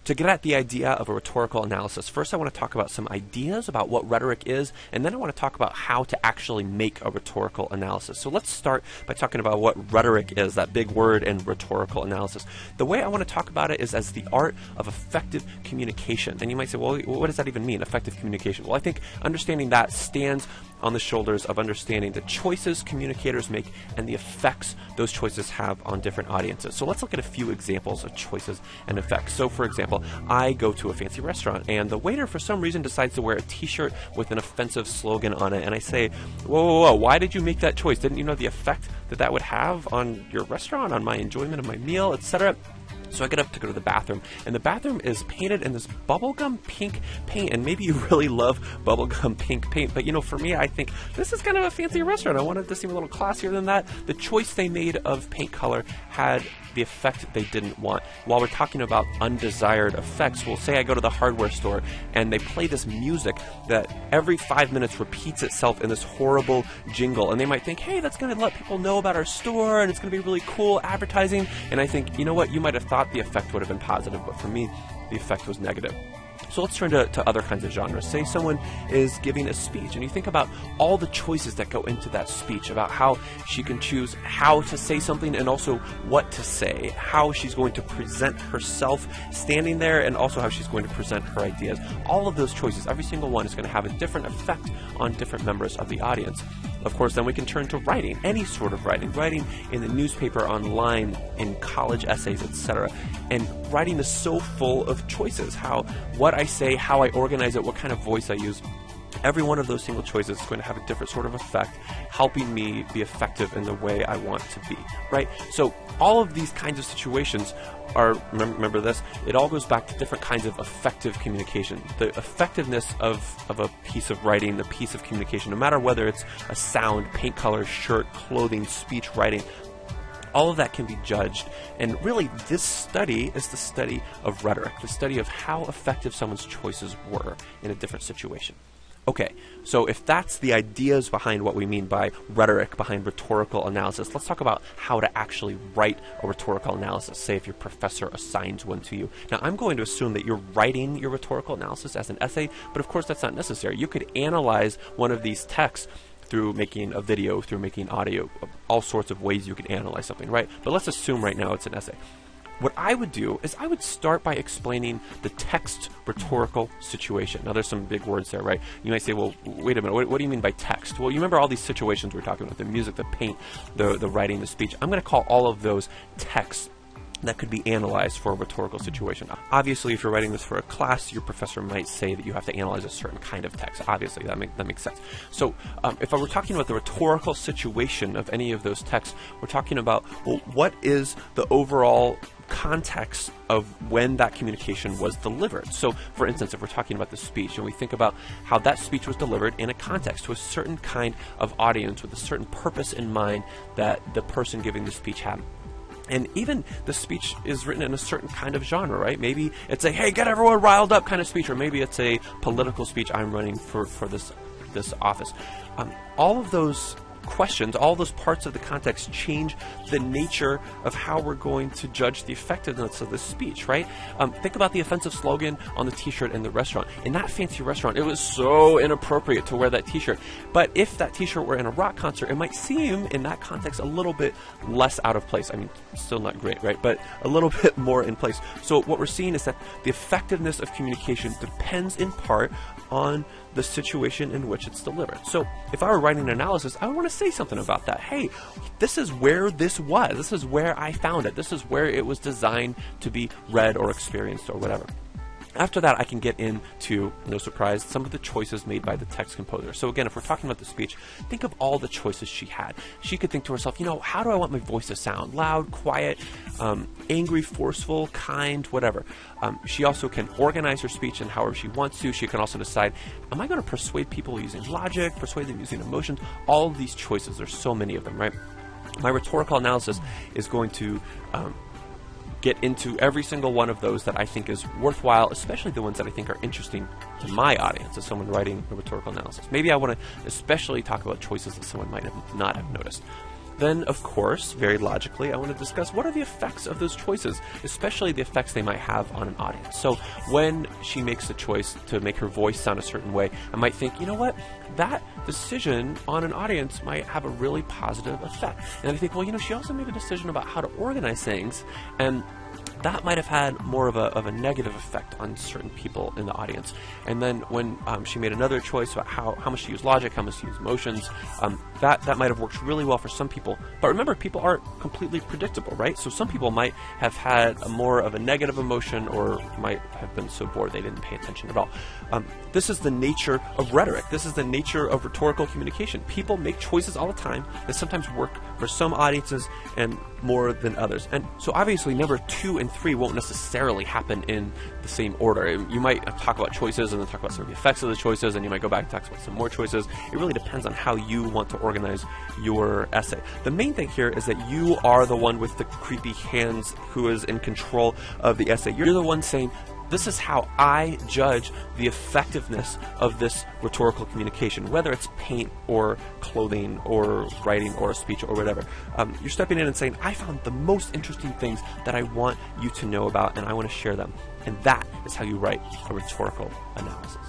To get at the idea of a rhetorical analysis, first I want to talk about some ideas about what rhetoric is, and then I want to talk about how to actually make a rhetorical analysis. So let's start by talking about what rhetoric is, that big word in rhetorical analysis. The way I want to talk about it is as the art of effective communication. And you might say, well, what does that even mean, effective communication? Well, I think understanding that stands on the shoulders of understanding the choices communicators make and the effects those choices have on different audiences. So let's look at a few examples of choices and effects. So for example, I go to a fancy restaurant and the waiter for some reason decides to wear a t-shirt with an offensive slogan on it, and I say, whoa, why did you make that choice? Didn't you know the effect that that would have on your restaurant, on my enjoyment of my meal, etc.? So I get up to go to the bathroom, and the bathroom is painted in this bubblegum pink paint, and maybe you really love bubblegum pink paint, but you know, for me, I think this is kind of a fancy restaurant. I wanted to seem a little classier than that. The choice they made of paint color had the effect they didn't want. While we're talking about undesired effects, we'll say I go to the hardware store and they play this music that every 5 minutes repeats itself in this horrible jingle, and they might think, hey, that's going to let people know about our store and it's going to be really cool advertising, and I think, you know what, you might have thought the effect would have been positive, but for me, the effect was negative. So let's turn to other kinds of genres. Say someone is giving a speech, and you think about all the choices that go into that speech, about how she can choose how to say something and also what to say, how she's going to present herself standing there, and also how she's going to present her ideas. All of those choices, every single one is going to have a different effect on different members of the audience. Of course, then we can turn to writing, any sort of writing in the newspaper, online, in college essays, etc. And writing is so full of choices, what I say, how I organize it, what kind of voice I use. Every one of those single choices is going to have a different sort of effect, helping me be effective in the way I want to be, right? So all of these kinds of situations are, remember this, it all goes back to different kinds of effective communication. The effectiveness of a piece of writing, the piece of communication, no matter whether it's a sound, paint color, shirt, clothing, speech, writing, all of that can be judged. And really, this study is the study of rhetoric, the study of how effective someone's choices were in a different situation. Okay, so if that's the ideas behind what we mean by rhetoric, behind rhetorical analysis, let's talk about how to actually write a rhetorical analysis, say if your professor assigns one to you. Now, I'm going to assume that you're writing your rhetorical analysis as an essay, but of course that's not necessary. You could analyze one of these texts through making a video, through making audio, all sorts of ways you can analyze something, right? But let's assume right now it's an essay. What I would do is I would start by explaining the text rhetorical situation. Now, there's some big words there, right? You might say, well, wait a minute, what do you mean by text? Well, you remember all these situations we're talking about, the music, the paint, the writing, the speech. I'm going to call all of those texts that could be analyzed for a rhetorical situation. Obviously, if you're writing this for a class, your professor might say that you have to analyze a certain kind of text. Obviously, that makes sense. So if I were talking about the rhetorical situation of any of those texts, we're talking about, well, what is the overall context of when that communication was delivered. So, for instance, if we're talking about the speech and we think about how that speech was delivered in a context to a certain kind of audience with a certain purpose in mind that the person giving the speech had. And even the speech is written in a certain kind of genre, right? Maybe it's a, hey, get everyone riled up kind of speech, or maybe it's a political speech, I'm running for this office. All of those questions, all those parts of the context change the nature of how we're going to judge the effectiveness of the speech, right? Think about the offensive slogan on the t-shirt in the restaurant. In that fancy restaurant, it was so inappropriate to wear that t-shirt. But if that t-shirt were in a rock concert, it might seem, in that context, a little bit less out of place. I mean, still not great, right? But a little bit more in place. So what we're seeing is that the effectiveness of communication depends in part on the situation in which it's delivered. So if I were writing an analysis, I would want to say something about that. Hey, this is where this was. This is where I found it. This is where it was designed to be read or experienced or whatever. After that, I can get into, no surprise, some of the choices made by the text composer. So again, if we're talking about the speech, think of all the choices she had. She could think to herself, you know, how do I want my voice to sound? Loud, quiet, angry, forceful, kind, whatever. She also can organize her speech in however she wants to. She can also decide, am I going to persuade people using logic, persuade them using emotions? All of these choices, there's so many of them, right? My rhetorical analysis is going to get into every single one of those that I think is worthwhile, especially the ones that I think are interesting to my audience as someone writing a rhetorical analysis. Maybe I want to especially talk about choices that someone might not have noticed. Then, of course, very logically, I want to discuss what are the effects of those choices, especially the effects they might have on an audience. So when she makes the choice to make her voice sound a certain way, I might think, you know what, that decision on an audience might have a really positive effect. And I think, well, you know, she also made a decision about how to organize things, and that might have had more of a negative effect on certain people in the audience. And then when she made another choice about how much to use logic, how much to use emotions, that might have worked really well for some people. But remember, people aren't completely predictable, right? So some people might have had more of a negative emotion, or might have been so bored they didn't pay attention at all. This is the nature of rhetoric. This is the nature of rhetorical communication. People make choices all the time that sometimes work for some audiences and more than others. And so obviously number 2 and 3 won't necessarily happen in the same order. You might talk about choices and then talk about some of the effects of the choices, and you might go back and talk about some more choices. It really depends on how you want to organize your essay. The main thing here is that you are the one with the creepy hands who is in control of the essay. You're the one saying, this is how I judge the effectiveness of this rhetorical communication, whether it's paint or clothing or writing or a speech or whatever. You're stepping in and saying, I found the most interesting things that I want you to know about, and I want to share them. And that is how you write a rhetorical analysis.